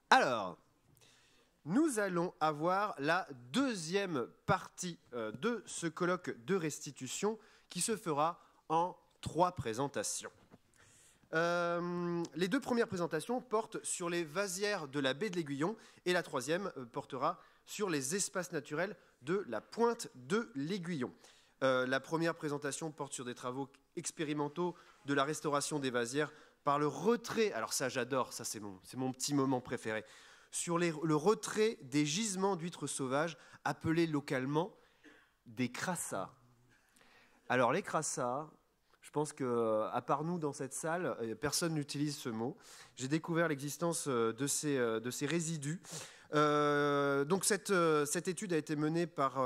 Alors, nous allons avoir la deuxième partie de ce colloque de restitution qui se fera en 3 présentations. Les 2 premières présentations portent sur les vasières de la baie de l'Aiguillon et la 3e portera sur les espaces naturels de la pointe de l'Aiguillon. La première présentation porte sur des travaux expérimentaux de la restauration des vasières par le retrait, alors ça j'adore, ça c'est mon petit moment préféré, sur le retrait des gisements d'huîtres sauvages appelés localement des crassats. Alors les crassats, je pense qu'à part nous dans cette salle, personne n'utilise ce mot. J'ai découvert l'existence de ces résidus. Donc cette étude a été menée par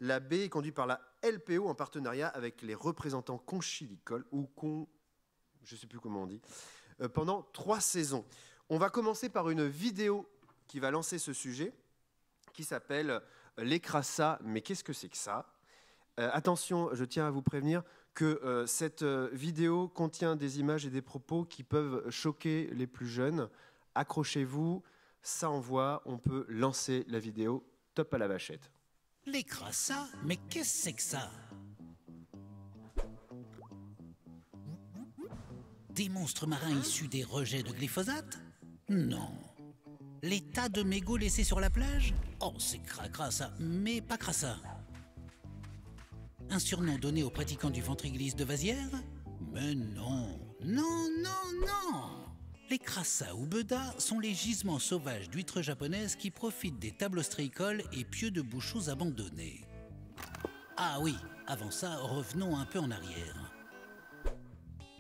la baie et conduite par la LPO en partenariat avec les représentants conchilicoles, ou je ne sais plus comment on dit, pendant 3 saisons. On va commencer par une vidéo qui va lancer ce sujet, qui s'appelle « Les crassats, mais qu'est-ce que c'est que ça ?» Attention, je tiens à vous prévenir que cette vidéo contient des images et des propos qui peuvent choquer les plus jeunes. Accrochez-vous, ça envoie, on peut lancer la vidéo. Top à la vachette. Les crassats, mais qu'est-ce que c'est que ça? Des monstres marins issus des rejets de glyphosate? Non. Les tas de mégots laissés sur la plage? Oh, c'est cracra ça, mais pas crassa. Un surnom donné aux pratiquants du ventriglisse de vasière? Mais non, non, non, non. Les crassats ou bedas sont les gisements sauvages d'huîtres japonaises qui profitent des tables ostréicoles et pieux de bouchons abandonnés. Ah oui, avant ça, revenons un peu en arrière.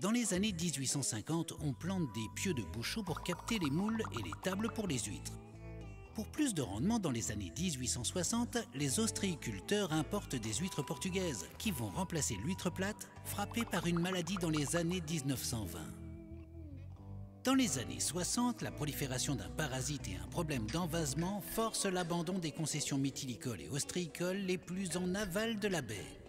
Dans les années 1850, on plante des pieux de bouchons pour capter les moules et les tables pour les huîtres. Pour plus de rendement, dans les années 1860, les ostréiculteurs importent des huîtres portugaises qui vont remplacer l'huître plate, frappée par une maladie dans les années 1920. Dans les années 60, la prolifération d'un parasite et un problème d'envasement forcent l'abandon des concessions mytilicoles et ostréicoles les plus en aval de la baie.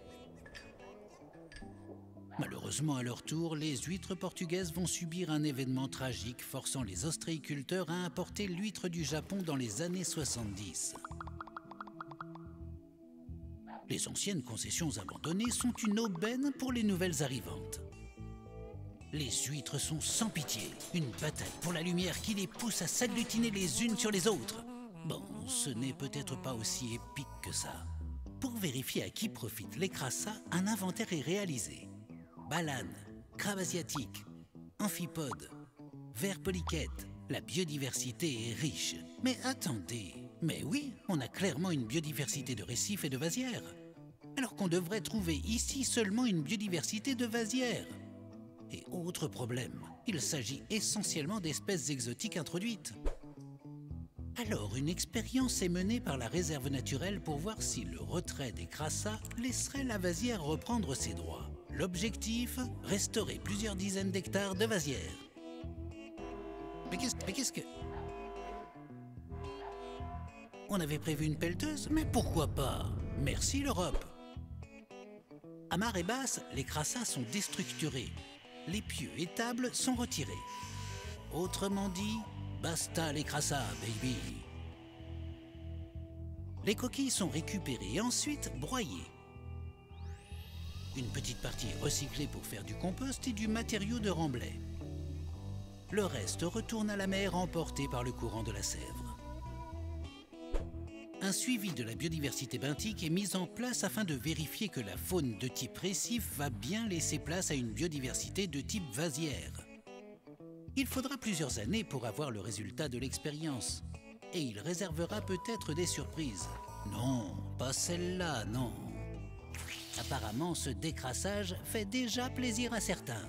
Malheureusement, à leur tour, les huîtres portugaises vont subir un événement tragique forçant les ostréiculteurs à importer l'huître du Japon dans les années 70. Les anciennes concessions abandonnées sont une aubaine pour les nouvelles arrivantes. Les huîtres sont sans pitié, une bataille pour la lumière qui les pousse à s'agglutiner les unes sur les autres. Bon, ce n'est peut-être pas aussi épique que ça. Pour vérifier à qui profitent les crassats, un inventaire est réalisé. Balanes, crabes asiatiques, amphipodes, vers polychètes, la biodiversité est riche. Mais attendez, mais oui, on a clairement une biodiversité de récifs et de vasières. Alors qu'on devrait trouver ici seulement une biodiversité de vasières. Et autre problème, il s'agit essentiellement d'espèces exotiques introduites. Alors, une expérience est menée par la réserve naturelle pour voir si le retrait des crassats laisserait la vasière reprendre ses droits. L'objectif, restaurer plusieurs dizaines d'hectares de vasières. Mais qu'est-ce que... On avait prévu une pelleteuse, mais pourquoi pas? Merci l'Europe. À marée basse, les crassats sont déstructurés. Les pieux et tables sont retirés. Autrement dit, basta les crassats, baby. Les coquilles sont récupérées et ensuite broyées. Une petite partie est recyclée pour faire du compost et du matériau de remblai. Le reste retourne à la mer emporté par le courant de la Sèvre. Un suivi de la biodiversité benthique est mis en place afin de vérifier que la faune de type récif va bien laisser place à une biodiversité de type vasière. Il faudra plusieurs années pour avoir le résultat de l'expérience. Et il réservera peut-être des surprises. Non, pas celle-là, non. Apparemment, ce décrassage fait déjà plaisir à certains.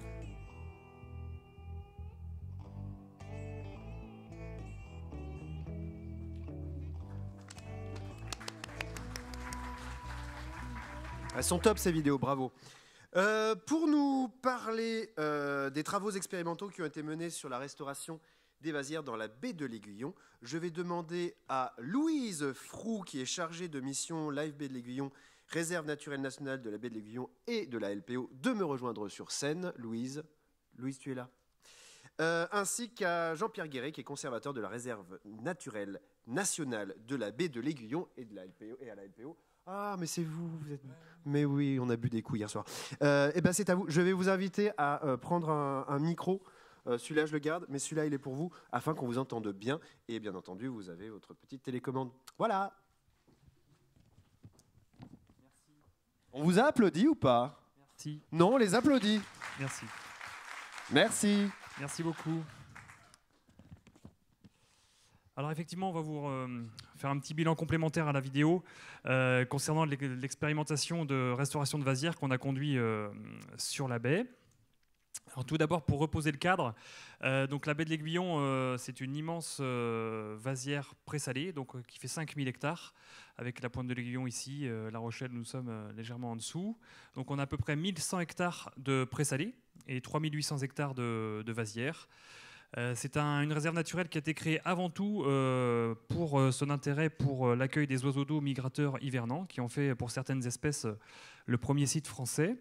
Elles sont top ces vidéos, bravo. Pour nous parler des travaux expérimentaux qui ont été menés sur la restauration des vasières dans la baie de l'Aiguillon, je vais demander à Louise Froux, qui est chargée de mission Live Baie de l'Aiguillon, réserve naturelle nationale de la baie de l'Aiguillon et de la LPO, de me rejoindre sur scène. Louise, tu es là. ainsi qu'à Jean-Pierre Guéret, qui est conservateur de la réserve naturelle nationale de la baie de l'Aiguillon et à la LPO. Ah, mais c'est vous, Mais oui, on a bu des coups hier soir. Eh ben, c'est à vous. Je vais vous inviter à prendre un micro. Celui-là, je le garde, mais celui-là, il est pour vous, afin qu'on vous entende bien. Et bien entendu, vous avez votre petite télécommande. Voilà. On vous a applaudi ou pas? Merci. Non, on les applaudit. Merci. Merci. Merci beaucoup. Alors effectivement, on va vous faire un petit bilan complémentaire à la vidéo concernant l'expérimentation de restauration de vasières qu'on a conduit sur la baie. Alors, tout d'abord, pour reposer le cadre, donc la baie de l'Aiguillon, c'est une immense vasière présalée, donc qui fait 5000 hectares, avec la pointe de l'Aiguillon ici, La Rochelle, nous sommes légèrement en dessous. Donc on a à peu près 1100 hectares de présalés et 3800 hectares de vasières. C'est une réserve naturelle qui a été créée avant tout pour son intérêt pour l'accueil des oiseaux d'eau migrateurs hivernants, qui ont fait pour certaines espèces le premier site français.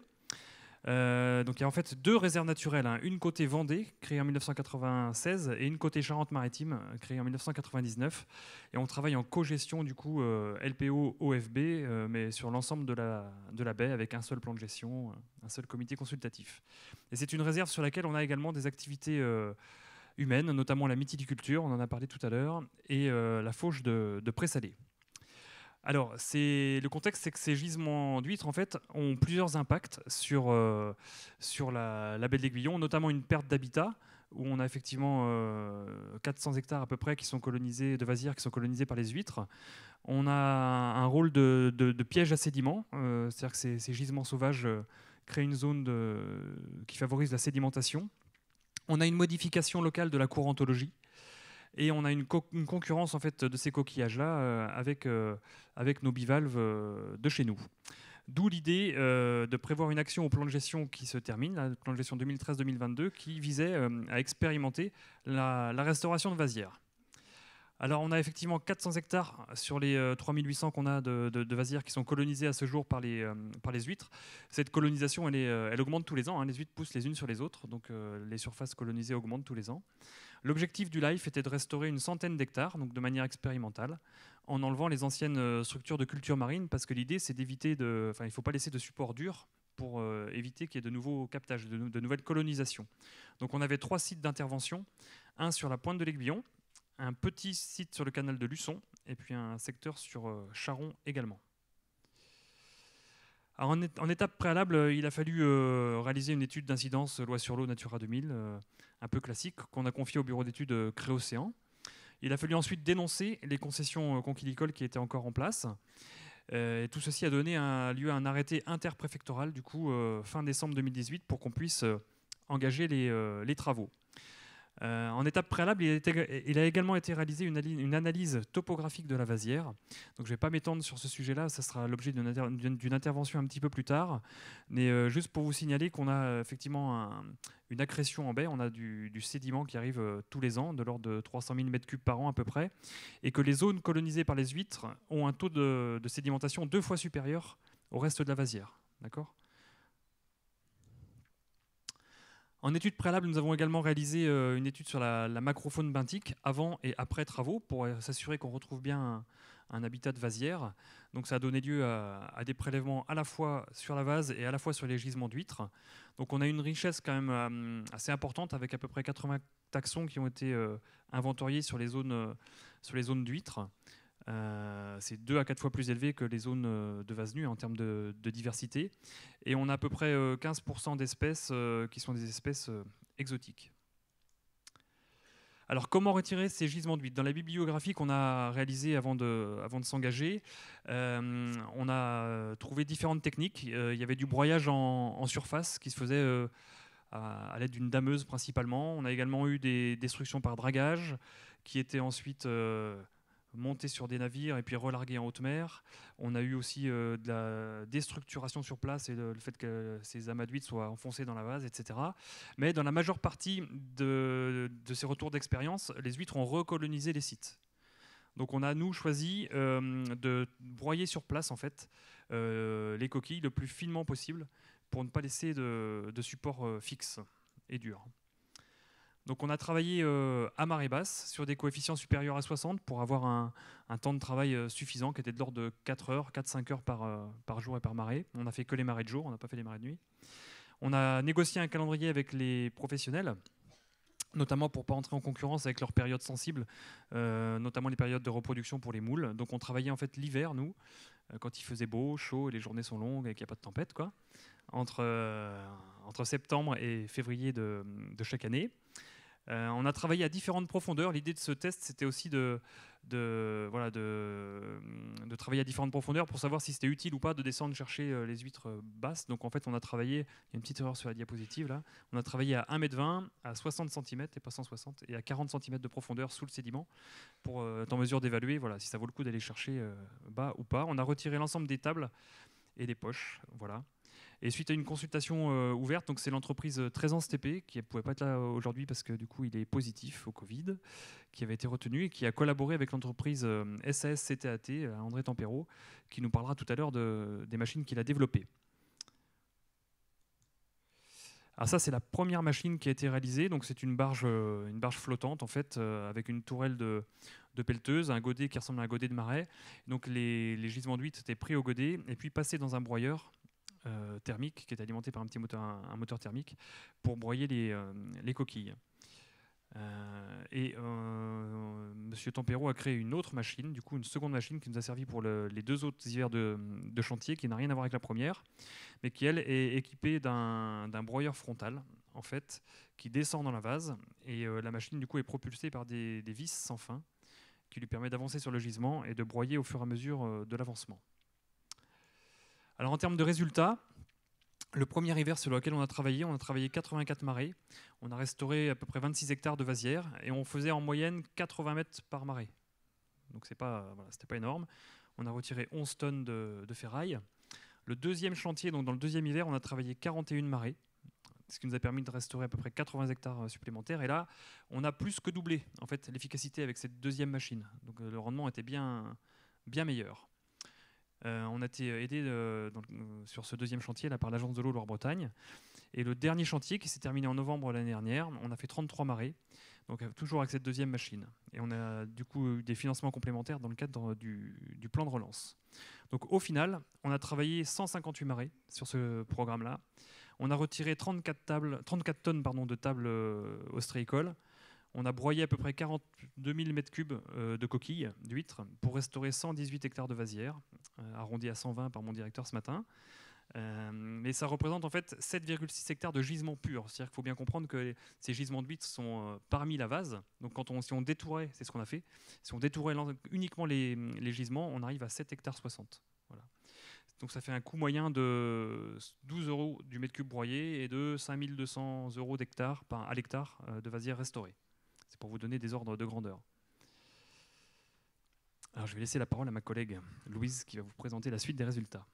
Donc il y a en fait deux réserves naturelles, hein. Une côté Vendée, créée en 1996, et une côté Charente-Maritime, créée en 1999. Et on travaille en co-gestion du coup LPO-OFB, mais sur l'ensemble de la baie, avec un seul plan de gestion, un seul comité consultatif. Et c'est une réserve sur laquelle on a également des activités humaines, notamment la mytiliculture, on en a parlé tout à l'heure, et la fauche de présalé. Alors, le contexte, c'est que ces gisements d'huîtres, en fait, ont plusieurs impacts sur la baie de l'Aiguillon, notamment une perte d'habitat, où on a effectivement 400 hectares à peu près de vasières qui sont colonisés par les huîtres. On a un rôle de piège à sédiments, c'est-à-dire que ces gisements sauvages créent une zone qui favorise la sédimentation. On a une modification locale de la courantologie. Et on a une concurrence en fait, de ces coquillages-là avec nos bivalves de chez nous. D'où l'idée de prévoir une action au plan de gestion qui se termine, le plan de gestion 2013-2022, qui visait à expérimenter la restauration de vasières. Alors on a effectivement 400 hectares sur les 3800 qu'on a de vasières qui sont colonisées à ce jour par les huîtres. Cette colonisation, elle augmente tous les ans, hein. Les huîtres poussent les unes sur les autres, donc les surfaces colonisées augmentent tous les ans. L'objectif du LIFE était de restaurer une centaine d'hectares, donc de manière expérimentale, en enlevant les anciennes structures de culture marine, parce que l'idée c'est d'éviter il ne faut pas laisser de support dur pour éviter qu'il y ait de nouveaux captages, de nouvelles colonisations. Donc on avait 3 sites d'intervention, un sur la pointe de l'Aiguillon, un petit site sur le canal de Luçon, et puis un secteur sur Charon également. Alors en étape préalable, il a fallu réaliser une étude d'incidence loi sur l'eau Natura 2000, un peu classique, qu'on a confiée au bureau d'études Créocéan. Il a fallu ensuite dénoncer les concessions conchilicoles qui étaient encore en place. Et tout ceci a donné lieu à un arrêté interpréfectoral, du coup, fin décembre 2018, pour qu'on puisse engager les travaux. En étape préalable, il a également été réalisé une analyse topographique de la vasière. Donc, je ne vais pas m'étendre sur ce sujet-là, ça sera l'objet d'une intervention un petit peu plus tard. Mais juste pour vous signaler qu'on a effectivement une accrétion en baie, on a du sédiment qui arrive tous les ans, de l'ordre de 300 000 m3 par an à peu près, et que les zones colonisées par les huîtres ont un taux de sédimentation 2 fois supérieur au reste de la vasière. D'accord ? En étude préalable, nous avons également réalisé une étude sur la macrofaune benthique avant et après travaux pour s'assurer qu'on retrouve bien un habitat de vasière. Donc ça a donné lieu à des prélèvements à la fois sur la vase et à la fois sur les gisements d'huîtres. Donc on a une richesse quand même assez importante avec à peu près 80 taxons qui ont été inventoriés sur les zones d'huîtres. C'est 2 à 4 fois plus élevé que les zones de vase nu en termes de diversité. Et on a à peu près 15% d'espèces qui sont des espèces exotiques. Alors, comment retirer ces gisements d'huîtres ? Dans la bibliographie qu'on a réalisée avant de s'engager, on a trouvé différentes techniques. Il y avait du broyage en surface qui se faisait à l'aide d'une dameuse principalement. On a également eu des destructions par dragage qui étaient ensuite montés sur des navires et puis relargués en haute mer. On a eu aussi de la déstructuration sur place et le fait que ces amas d'huîtres soient enfoncés dans la vase, etc. Mais dans la majeure partie de ces retours d'expérience, les huîtres ont recolonisé les sites. Donc on a, nous, choisi de broyer sur place en fait, les coquilles le plus finement possible pour ne pas laisser de support fixe et dur. Donc on a travaillé à marée basse sur des coefficients supérieurs à 60 pour avoir un temps de travail suffisant qui était de l'ordre de 4 heures, 4-5 heures par jour et par marée. On n'a fait que les marées de jour, on n'a pas fait les marées de nuit. On a négocié un calendrier avec les professionnels, notamment pour ne pas entrer en concurrence avec leurs périodes sensibles, notamment les périodes de reproduction pour les moules. Donc on travaillait en fait l'hiver, nous, quand il faisait beau, chaud, et les journées sont longues et qu'il n'y a pas de tempête, quoi, entre septembre et février de chaque année. On a travaillé à différentes profondeurs. L'idée de ce test, c'était aussi de travailler à différentes profondeurs pour savoir si c'était utile ou pas de descendre chercher les huîtres basses. Donc en fait, on a travaillé, il y a une petite erreur sur la diapositive là, on a travaillé à 1,20 m, à 60 cm et pas 160, et à 40 cm de profondeur sous le sédiment pour être en mesure d'évaluer si ça vaut le coup d'aller chercher bas ou pas. On a retiré l'ensemble des tables et des poches, voilà. Et suite à une consultation ouverte, donc c'est l'entreprise Trésance TP, qui ne pouvait pas être là aujourd'hui parce que du coup il est positif au Covid, qui avait été retenu et qui a collaboré avec l'entreprise SAS CTAT, André Tempero, qui nous parlera tout à l'heure des machines qu'il a développées. Alors ça, c'est la première machine qui a été réalisée. Donc c'est une barge flottante en fait, avec une tourelle de pelleteuse, un godet qui ressemble à un godet de marais. Donc les gisements d'huîtres étaient pris au godet et puis passés dans un broyeur thermique qui est alimenté par un moteur thermique pour broyer les coquilles. Monsieur Tempero a créé une autre machine, du coup une seconde machine qui nous a servi pour les 2 autres hivers de chantier, qui n'a rien à voir avec la première, mais qui elle est équipée d'un broyeur frontal en fait, qui descend dans la vase, et la machine du coup est propulsée par des vis sans fin qui lui permet d'avancer sur le gisement et de broyer au fur et à mesure de l'avancement. Alors en termes de résultats, le premier hiver sur lequel on a travaillé 84 marées, on a restauré à peu près 26 hectares de vasières et on faisait en moyenne 80 mètres par marée. Donc c'était pas énorme. On a retiré 11 tonnes de ferraille. Le deuxième chantier, donc dans le deuxième hiver, on a travaillé 41 marées, ce qui nous a permis de restaurer à peu près 80 hectares supplémentaires. Et là, on a plus que doublé en fait, l'efficacité avec cette deuxième machine. Donc le rendement était bien meilleur. On a été aidé sur ce deuxième chantier là, par l'agence de l'eau Loire-Bretagne. Et le dernier chantier qui s'est terminé en novembre l'année dernière, on a fait 33 marées, donc toujours avec cette deuxième machine. Et on a du coup eu des financements complémentaires dans le cadre du plan de relance. Donc au final, on a travaillé 158 marées sur ce programme-là. On a retiré 34 tonnes de tables ostréicoles. On a broyé à peu près 42 000 m3 de coquilles d'huîtres pour restaurer 118 hectares de vasières, arrondi à 120 par mon directeur ce matin. Mais ça représente en fait 7,6 hectares de gisements purs. C'est-à-dire qu'il faut bien comprendre que ces gisements d'huîtres sont parmi la vase. Donc si on détourait, c'est ce qu'on a fait, si on détourait uniquement les gisements, on arrive à 7 hectares 60. Voilà. Donc ça fait un coût moyen de 12 € du mètre cube broyé et de 5 200 € à l'hectare de vasières restaurées. C'est pour vous donner des ordres de grandeur. Alors je vais laisser la parole à ma collègue Louise qui va vous présenter la suite des résultats.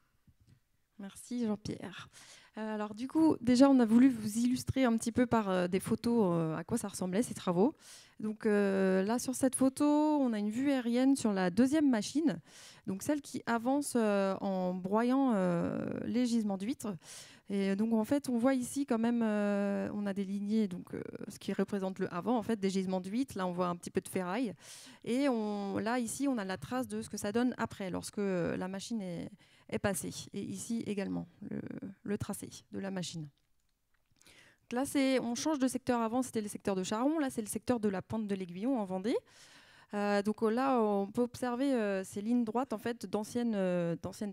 Merci Jean-Pierre. Alors du coup, déjà on a voulu vous illustrer un petit peu par des photos à quoi ça ressemblait ces travaux. Donc là sur cette photo, on a une vue aérienne sur la deuxième machine, donc celle qui avance en broyant les gisements d'huîtres. Et donc en fait, on voit ici quand même, on a des lignées, donc ce qui représente le avant, en fait, des gisements d'huîtres. Là, on voit un petit peu de ferraille. Et là, ici, on a la trace de ce que ça donne après, lorsque la machine est passée. Et ici également, le tracé de la machine. Donc là, on change de secteur. Avant, c'était le secteur de Charron. Là, c'est le secteur de la Pointe de l'Aiguillon en Vendée. Donc là, on peut observer ces lignes droites en fait, d'anciennes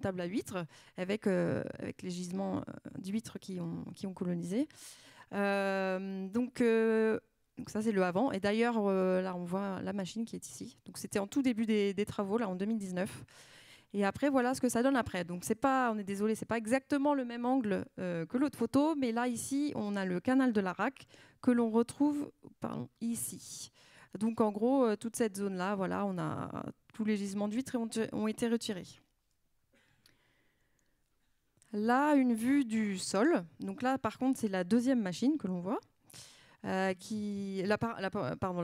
tables à huîtres avec les gisements d'huîtres qui ont colonisé. Donc ça, c'est le avant. Et d'ailleurs, là, on voit la machine qui est ici. Donc c'était en tout début des travaux, là, en 2019. Et après, voilà ce que ça donne après. Donc on est désolé, c'est pas exactement le même angle que l'autre photo, mais là, ici, on a le canal de l'Arac que l'on retrouve ici. Donc en gros, toute cette zone-là, voilà, on a tous les gisements d'huîtres ont été retirés. Là, une vue du sol. Donc là, par contre, c'est la deuxième machine que l'on voit, la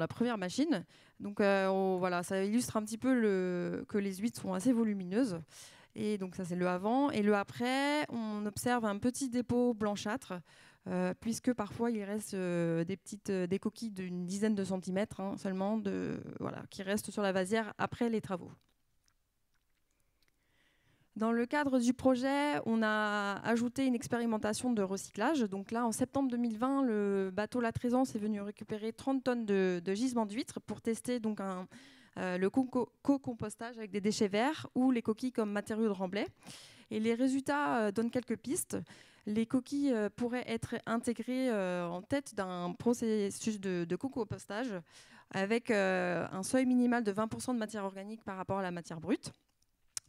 première machine. Donc voilà, ça illustre un petit peu que les huîtres sont assez volumineuses. Et donc ça, c'est le avant. Et le après, on observe un petit dépôt blanchâtre puisque parfois il reste des coquilles d'une dizaine de centimètres seulement qui restent sur la vasière après les travaux. Dans le cadre du projet, on a ajouté une expérimentation de recyclage. Donc là, en septembre 2020, le bateau La Traisance est venu récupérer 30 tonnes de gisements d'huîtres pour tester donc le co-compostage avec des déchets verts ou les coquilles comme matériaux de remblai. Et les résultats donnent quelques pistes. Les coquilles pourraient être intégrées en tête d'un processus de co-compostage avec un seuil minimal de 20% de matière organique par rapport à la matière brute.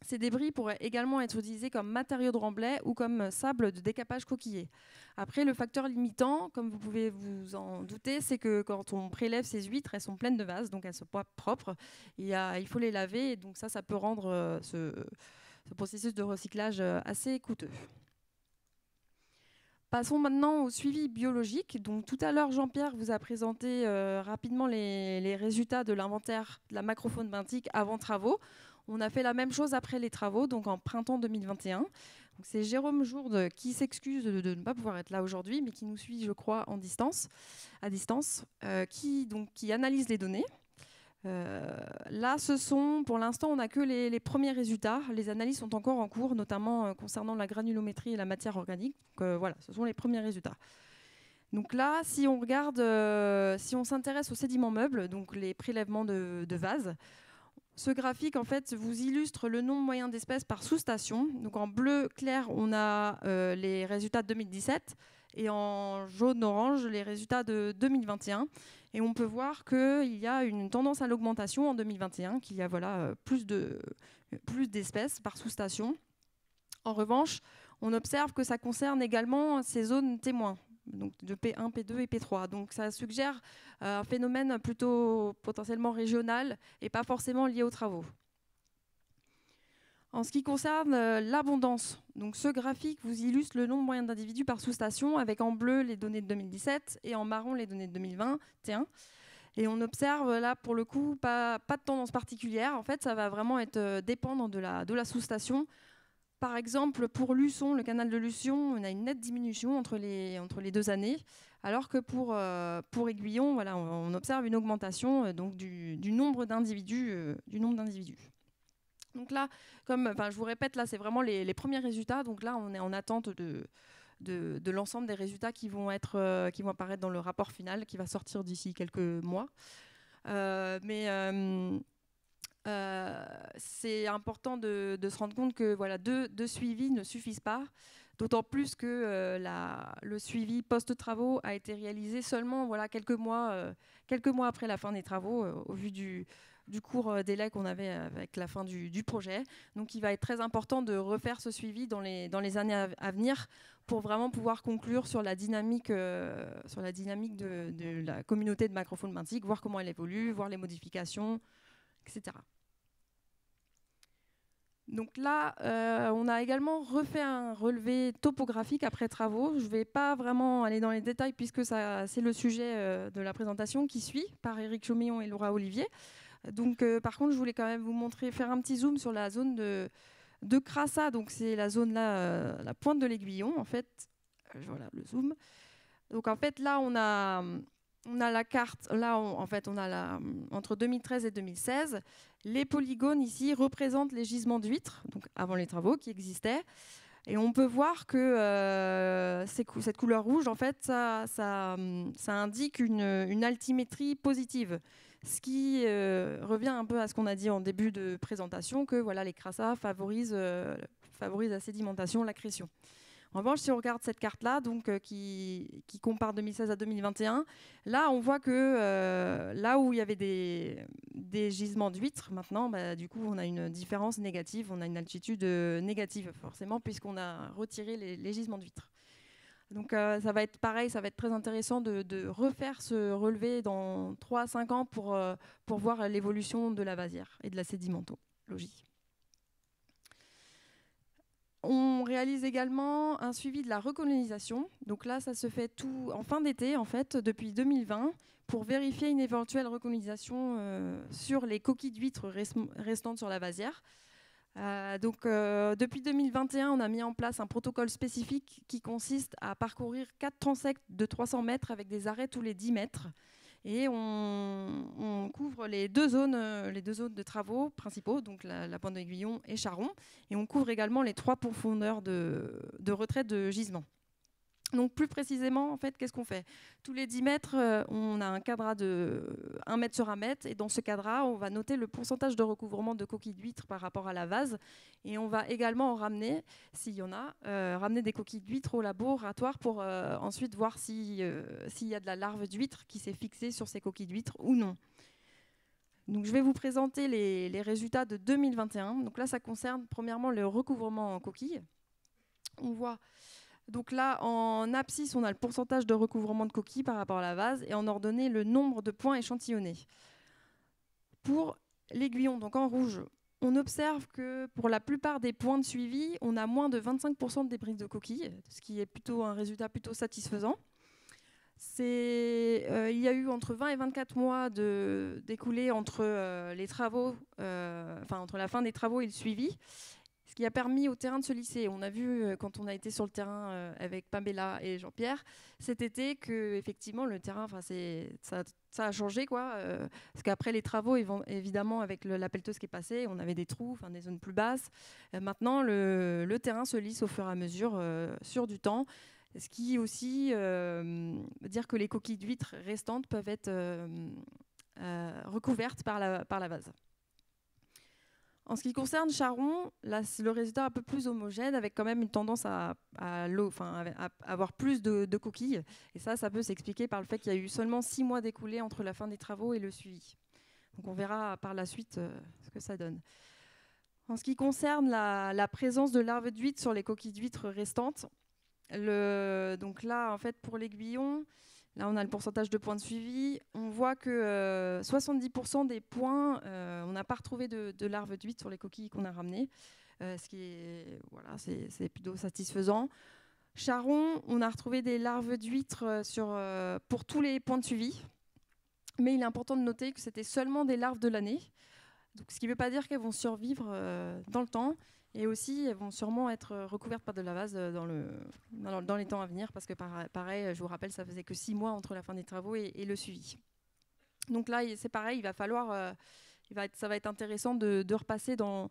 Ces débris pourraient également être utilisés comme matériaux de remblai ou comme sable de décapage coquillé. Après, le facteur limitant, comme vous pouvez vous en douter, c'est que quand on prélève ces huîtres, elles sont pleines de vase, donc elles ne sont pas propres. Il faut les laver, et donc ça peut rendre ce processus de recyclage assez coûteux. Passons maintenant au suivi biologique. Donc, tout à l'heure, Jean-Pierre vous a présenté rapidement les résultats de l'inventaire de la macrofaune benthique avant travaux. On a fait la même chose après les travaux, donc en printemps 2021. C'est Jérôme Jourde qui s'excuse de ne pas pouvoir être là aujourd'hui, mais qui nous suit, je crois, à distance, qui analyse les données. Là, pour l'instant, on n'a que les premiers résultats. Les analyses sont encore en cours, notamment concernant la granulométrie et la matière organique. Donc, voilà, ce sont les premiers résultats. Donc là, si on s'intéresse aux sédiments meubles, donc les prélèvements de vases, ce graphique, en fait, vous illustre le nombre moyen d'espèces par sous-station. Donc en bleu clair, on a les résultats de 2017 et en jaune-orange, les résultats de 2021. Et on peut voir qu'il y a une tendance à l'augmentation en 2021, qu'il y a plus d'espèces par sous-station. En revanche, on observe que ça concerne également ces zones témoins, donc de P1, P2 et P3. Donc ça suggère un phénomène plutôt potentiellement régional et pas forcément lié aux travaux. En ce qui concerne l'abondance, donc ce graphique vous illustre le nombre moyen d'individus par sous-station, avec en bleu les données de 2017 et en marron les données de 2021. Et on observe là, pour le coup, pas de tendance particulière. En fait, ça va vraiment dépendre de la sous-station. Par exemple, pour Luçon, le canal de Luçon, on a une nette diminution entre les 2 années, alors que pour Aiguillon, voilà, on observe une augmentation donc du nombre d'individus. Donc là, je vous répète, là, c'est vraiment les premiers résultats. Donc là, on est en attente de l'ensemble des résultats qui vont apparaître dans le rapport final, qui va sortir d'ici quelques mois. C'est important de se rendre compte que deux suivis ne suffisent pas, d'autant plus que le suivi post-travaux a été réalisé seulement quelques mois après la fin des travaux, au vu du court délai qu'on avait avec la fin du projet. Donc il va être très important de refaire ce suivi dans les années à venir pour vraiment pouvoir conclure sur la dynamique de la communauté de macrofaune benthique, voir comment elle évolue, voir les modifications, etc. Donc là, on a également refait un relevé topographique après travaux. Je ne vais pas vraiment aller dans les détails puisque c'est le sujet de la présentation qui suit par Éric Chaumillon et Laura Olivier. Donc, par contre, je voulais quand même vous faire un petit zoom sur la zone de Crassa. Donc, c'est la zone là, la pointe de l'Aiguillon, en fait. Voilà le zoom. Donc, en fait, là, on a la carte. Là, on a entre 2013 et 2016. Les polygones ici représentent les gisements d'huîtres, donc avant les travaux qui existaient. Et on peut voir que cette couleur rouge, en fait, ça indique une altimétrie positive. Ce qui revient un peu à ce qu'on a dit en début de présentation, que les crassas favorisent la sédimentation, l'accrétion. En revanche, si on regarde cette carte-là, donc qui compare 2016 à 2021, là, on voit que là où il y avait des gisements d'huîtres, maintenant, du coup, on a une différence négative, on a une altitude négative, forcément, puisqu'on a retiré les gisements d'huîtres. Donc, ça va être pareil, ça va être très intéressant de refaire ce relevé dans 3 à 5 ans pour voir l'évolution de la vasière et de la sédimentologie. On réalise également un suivi de la recolonisation. Donc là, ça se fait tout en fin d'été, en fait, depuis 2020, pour vérifier une éventuelle recolonisation sur les coquilles d'huîtres restantes sur la vasière. Depuis 2021, on a mis en place un protocole spécifique qui consiste à parcourir 4 transects de 300 mètres avec des arrêts tous les 10 mètres. Et on couvre les deux zones de travaux principaux, donc la pointe d'Aiguillon et Charron. Et on couvre également les 3 profondeurs de retraite de gisement. Donc plus précisément, en fait, qu'est-ce qu'on fait? Tous les 10 mètres, on a un cadre de 1 mètre sur 1 mètre. Et dans ce cadre, on va noter le pourcentage de recouvrement de coquilles d'huîtres par rapport à la vase. Et on va également en ramener, s'il y en a, ramener des coquilles d'huîtres au laboratoire pour ensuite voir s'il y a de la larve d'huître qui s'est fixée sur ces coquilles d'huîtres ou non. Donc, je vais vous présenter les résultats de 2021. Donc là, ça concerne premièrement le recouvrement en coquilles. On voit... Donc là, en abscisse, on a le pourcentage de recouvrement de coquilles par rapport à la vase et en ordonnée, le nombre de points échantillonnés. Pour l'aiguillon, donc en rouge, on observe que pour la plupart des points de suivi, on a moins de 25% de débris de coquilles, ce qui est plutôt un résultat plutôt satisfaisant. Il y a eu entre 20 et 24 mois d'écoulés entre les travaux, entre la fin des travaux et le suivi, ce qui a permis au terrain de se lisser. On a vu quand on a été sur le terrain avec Pamela et Jean-Pierre cet été que effectivement le terrain, ça a changé quoi. Parce qu'après les travaux, évidemment avec la pelleteuse qui est passée, on avait des trous, des zones plus basses. Maintenant, le terrain se lisse au fur et à mesure sur du temps. Ce qui aussi veut dire que les coquilles d'huîtres restantes peuvent être recouvertes par la vase. En ce qui concerne Charron, là, c'est le résultat un peu plus homogène, avec quand même une tendance à avoir plus de coquilles. Et ça peut s'expliquer par le fait qu'il y a eu seulement 6 mois d'écoulés entre la fin des travaux et le suivi. Donc on verra par la suite ce que ça donne. En ce qui concerne la présence de larves d'huîtres sur les coquilles d'huîtres restantes, donc là, en fait, pour l'aiguillon, là, on a le pourcentage de points de suivi. On voit que 70% des points, on n'a pas retrouvé de larves d'huîtres sur les coquilles qu'on a ramenées, ce qui est, voilà, c'est plutôt satisfaisant. Charron, on a retrouvé des larves d'huîtres pour tous les points de suivi, mais il est important de noter que c'était seulement des larves de l'année, donc, ce qui ne veut pas dire qu'elles vont survivre dans le temps. Et aussi, elles vont sûrement être recouvertes par de la vase dans les temps à venir, parce que pareil, je vous rappelle, ça faisait que 6 mois entre la fin des travaux et le suivi. Donc là, c'est pareil, il va falloir, ça va être intéressant de repasser dans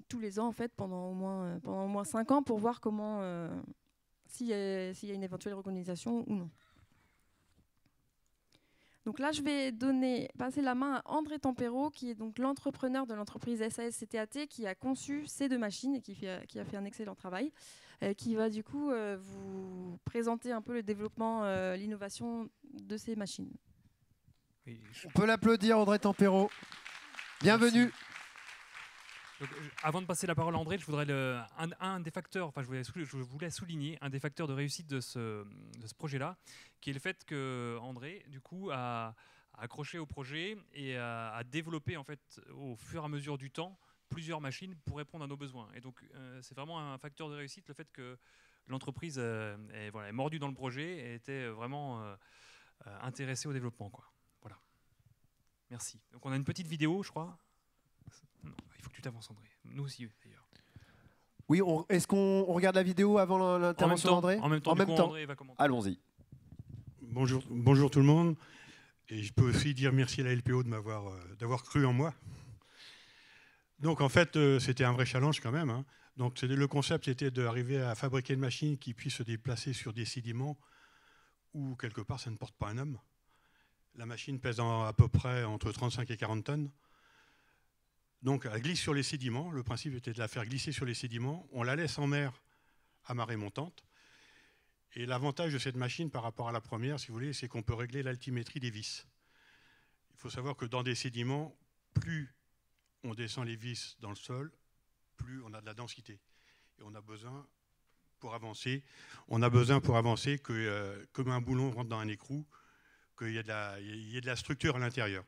tous les ans, en fait, pendant au moins 5 ans, pour voir comment, s'il y a une éventuelle recolonisation ou non. Donc là, je vais passer la main à André Tempero, qui est donc l'entrepreneur de l'entreprise SAS CTAT, qui a conçu ces 2 machines et qui a fait un excellent travail, qui va du coup vous présenter un peu le développement, l'innovation de ces machines. Oui, on peut l'applaudir, André Tempero. Bienvenue. Donc, avant de passer la parole à André, je voudrais un des facteurs, je voulais souligner un des facteurs de réussite de ce projet-là, qui est le fait que André, du coup, a accroché au projet et a développé en fait au fur et à mesure du temps plusieurs machines pour répondre à nos besoins. Et donc, c'est vraiment un facteur de réussite, le fait que l'entreprise est mordue dans le projet et était vraiment intéressée au développement, quoi. Voilà. Merci. Donc, on a une petite vidéo, je crois. Non, il faut que tu t'avances, André. Nous aussi, d'ailleurs. Oui, est-ce qu'on regarde la vidéo avant l'intervention d'André? En même temps, André va commenter. Allons-y. Bonjour tout le monde. Et je peux aussi dire merci à la LPO d'avoir cru en moi. Donc en fait, c'était un vrai challenge quand même. Hein. Donc le concept c'était d'arriver à fabriquer une machine qui puisse se déplacer sur des sédiments où quelque part ça ne porte pas un homme. La machine pèse à peu près entre 35 et 40 tonnes. Donc elle glisse sur les sédiments. Le principe était de la faire glisser sur les sédiments. On la laisse en mer à marée montante. Et l'avantage de cette machine par rapport à la première, si vous voulez, c'est qu'on peut régler l'altimétrie des vis. Il faut savoir que dans des sédiments, plus on descend les vis dans le sol, plus on a de la densité. Et on a besoin, pour avancer, que, comme un boulon rentre dans un écrou, qu'il y ait de la structure à l'intérieur.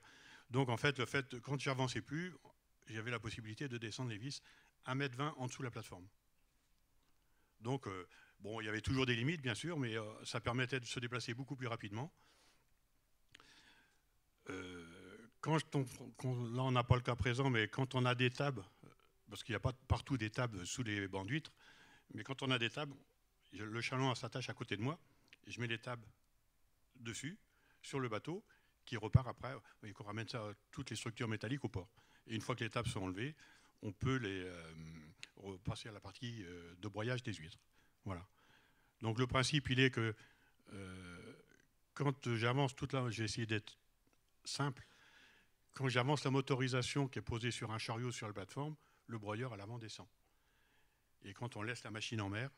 Donc en fait, quand j'avançais plus, j'avais la possibilité de descendre les vis 1,20 m en dessous de la plateforme. Donc, bon, il y avait toujours des limites, bien sûr, mais ça permettait de se déplacer beaucoup plus rapidement. là, on n'a pas le cas présent, mais quand on a des tables, parce qu'il n'y a pas partout des tables sous les bancs d'huîtres, mais quand on a des tables, le chaland s'attache à côté de moi, et je mets les tables dessus, sur le bateau, qui repart après, et qu'on ramène ça, toutes les structures métalliques au port. Et une fois que les tables sont enlevées, on peut les repasser à la partie de broyage des huîtres. Voilà. Donc le principe, il est que quand j'avance toute là, j'ai essayé d'être simple, quand j'avance la motorisation qui est posée sur un chariot sur la plateforme, le broyeur à l'avant descend. Et quand on laisse la machine en mer,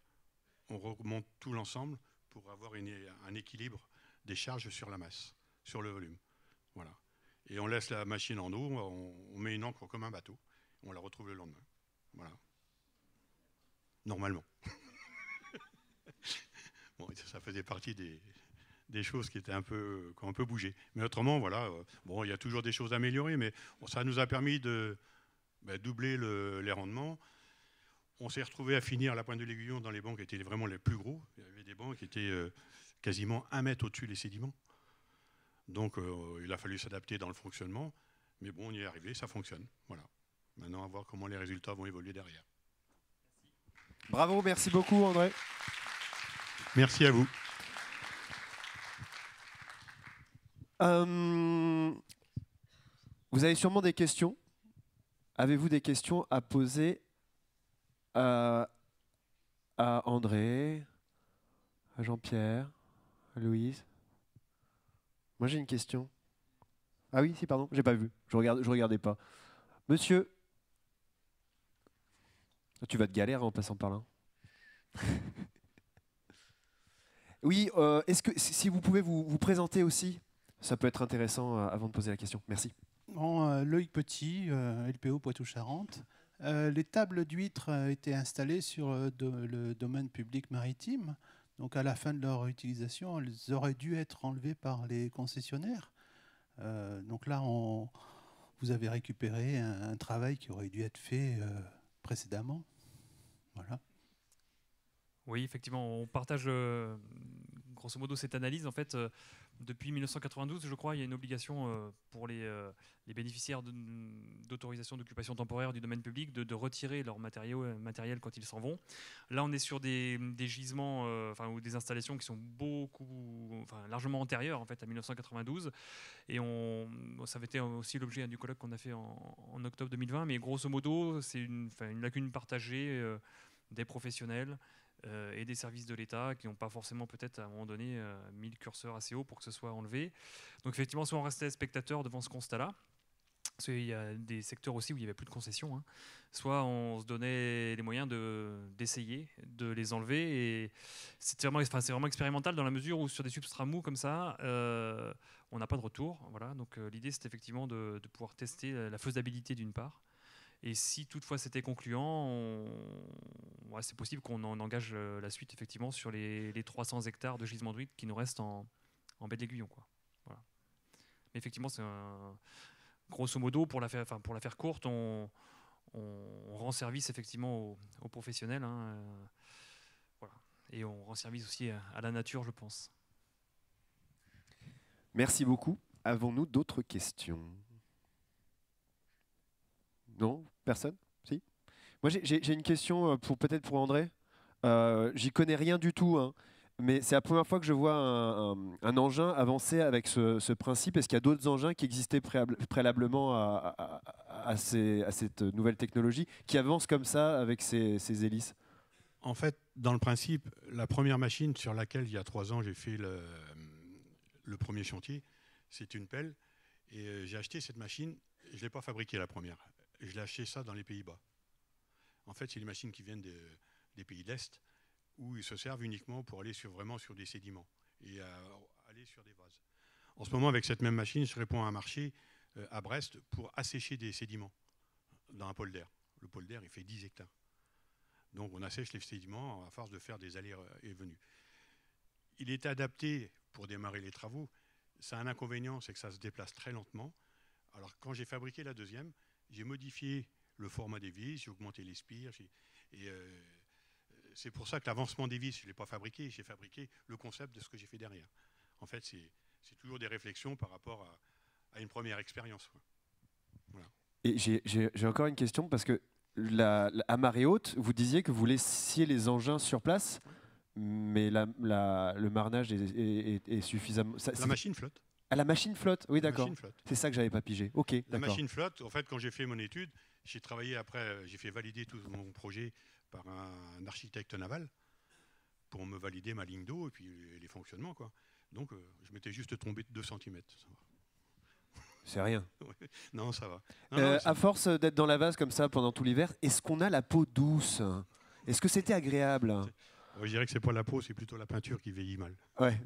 on remonte tout l'ensemble pour avoir un équilibre des charges sur la masse, sur le volume. Voilà. Et on laisse la machine en eau, on met une ancre comme un bateau, on la retrouve le lendemain. Voilà. Normalement. Bon, ça faisait partie des choses qui ont un peu bougé. Mais autrement, voilà, bon, il y a toujours des choses à améliorer, mais bon, ça nous a permis de doubler les rendements. On s'est retrouvé à finir à la pointe de l'aiguillon dans les bancs qui étaient vraiment les plus gros. Il y avait des bancs qui étaient quasiment 1 mètre au-dessus des sédiments. Donc il a fallu s'adapter dans le fonctionnement. Mais bon, on y est arrivé, ça fonctionne. Voilà. Maintenant, à voir comment les résultats vont évoluer derrière. Bravo, merci beaucoup André. Merci à vous. Vous avez sûrement des questions. Avez-vous des questions à poser à André, à Jean-Pierre, à Louise? Moi j'ai une question. Ah oui, si, pardon, j'ai pas vu. Je regardais pas. Monsieur, tu vas te galérer en passant par là. Oui, est-ce que si vous pouvez vous présenter aussi, ça peut être intéressant avant de poser la question. Merci. Bon, Loïc Petit, LPO Poitou-Charentes. Les tables d'huîtres étaient installées sur le domaine public maritime. Donc à la fin de leur utilisation, elles auraient dû être enlevées par les concessionnaires. Donc là, vous avez récupéré un travail qui aurait dû être fait précédemment. Voilà. Oui, effectivement, on partage grosso modo cette analyse. En fait, depuis 1992, je crois, il y a une obligation pour les bénéficiaires d'autorisation d'occupation temporaire du domaine public de retirer leur matériel quand ils s'en vont. Là, on est sur des gisements ou des installations qui sont largement antérieures en fait, à 1992. Et ça avait été aussi l'objet du colloque qu'on a fait en octobre 2020. Mais grosso modo, c'est une lacune partagée des professionnels et des services de l'État qui n'ont pas forcément peut-être à un moment donné mis le curseur assez haut pour que ce soit enlevé. Donc effectivement, soit on restait spectateur devant ce constat-là, parce qu'il y a des secteurs aussi où il n'y avait plus de concessions, hein. Soit on se donnait les moyens d'essayer de les enlever. Et c'est vraiment expérimental dans la mesure où sur des substrats mous comme ça, on n'a pas de retour. Voilà. Donc l'idée, c'est effectivement de pouvoir tester la faisabilité d'une part. Et si toutefois c'était concluant, c'est possible qu'on en engage la suite effectivement sur les 300 hectares de gisement d'huîtres qui nous restent en baie de l'Aiguillon, quoi. Voilà. Mais effectivement, c'est grosso modo, pour la faire courte, on rend service effectivement aux professionnels, hein, voilà. Et on rend service aussi à la nature, je pense. Merci beaucoup. Avons-nous d'autres questions? Non? Personne? Si? Moi, j'ai une question peut-être pour André. J'y connais rien du tout, hein, mais c'est la première fois que je vois un engin avancer avec ce principe. Est-ce qu'il y a d'autres engins qui existaient préalablement à cette nouvelle technologie qui avancent comme ça avec ces hélices? En fait, dans le principe, la première machine sur laquelle, il y a 3 ans, j'ai fait le premier chantier, c'est une pelle. Et j'ai acheté cette machine, je ne l'ai pas fabriquée la première. Je l'ai acheté ça dans les Pays-Bas. En fait, c'est des machines qui viennent des pays de l'Est, où ils se servent uniquement pour aller vraiment sur des sédiments et aller sur des vases. En ce moment, avec cette même machine, je réponds à un marché à Brest pour assécher des sédiments dans un polder. Le polder, il fait 10 hectares. Donc on assèche les sédiments à force de faire des allers et venues. Il est adapté pour démarrer les travaux. Ça a un inconvénient, c'est que ça se déplace très lentement. Alors quand j'ai fabriqué la deuxième, j'ai modifié le format des vis, j'ai augmenté les spires. C'est pour ça que l'avancement des vis, je ne l'ai pas fabriqué, j'ai fabriqué le concept de ce que j'ai fait derrière. En fait, c'est toujours des réflexions par rapport à une première expérience. Voilà. Et j'ai encore une question parce que à marée haute, vous disiez que vous laissiez les engins sur place, mais le marnage est suffisamment. La machine flotte. Ah, la machine flotte, oui, d'accord. machine flotte. C'est ça que j'avais pas pigé. Ok, La d'accord. machine flotte. En fait, quand j'ai fait mon étude, j'ai travaillé après, j'ai fait valider tout mon projet par un architecte naval pour me valider ma ligne d'eau et puis les fonctionnements, quoi. Donc, je m'étais juste trompé de 2 cm. C'est rien. Non, ça va. Non, à force d'être dans la vase comme ça pendant tout l'hiver, est-ce qu'on a la peau douce? Est-ce que c'était agréable? je dirais que c'est pas la peau, c'est plutôt la peinture qui vieillit mal. Ouais.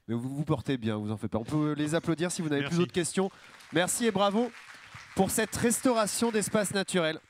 Mais vous vous portez bien, vous en faites pas. On peut les applaudir si vous n'avez plus Merci. d'autres questions. Merci et bravo pour cette restauration d'espace naturel.